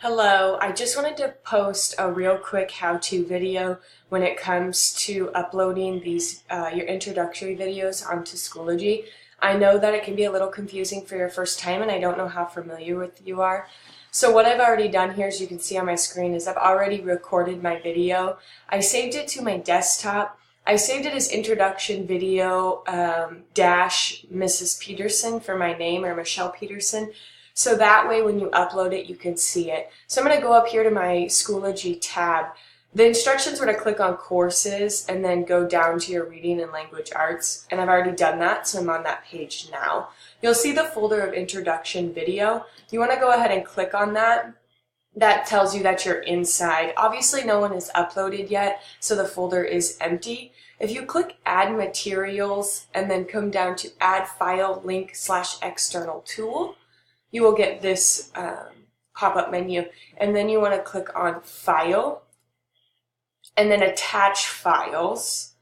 Hello, I just wanted to post a real quick how-to video when it comes to uploading these your introductory videos onto Schoology. I know that it can be a little confusing for your first time and I don't know how familiar with you are. So what I've already done here, as you can see on my screen, is I've already recorded my video. I saved it to my desktop. I saved it as introduction video dash Mrs. Peterson for my name, or Michelle Peterson. So that way when you upload it, you can see it. So I'm going to go up here to my Schoology tab. The instructions were to click on courses and then go down to your reading and language arts. And I've already done that, so I'm on that page now. You'll see the folder of introduction video. You want to go ahead and click on that. That tells you that you're inside. Obviously no one is uploaded yet, so the folder is empty. If you click add materials and then come down to add file link / external tool, you will get this pop-up menu, and then you want to click on File and then Attach Files,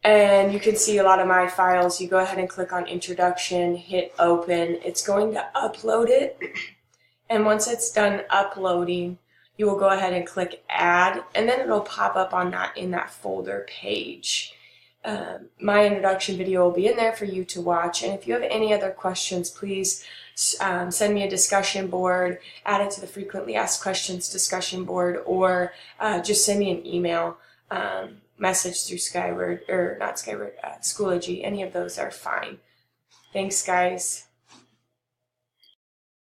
and you can see a lot of my files. You go ahead and click on Introduction, hit Open. It's going to upload it, and once it's done uploading, you will go ahead and click Add, and then it'll pop up on that in that folder page. My introduction video will be in there for you to watch, and if you have any other questions, please send me a discussion board, add it to the frequently asked questions discussion board, or just send me an email message through Skyward, or not Skyward, Schoology. Any of those are fine. Thanks, guys.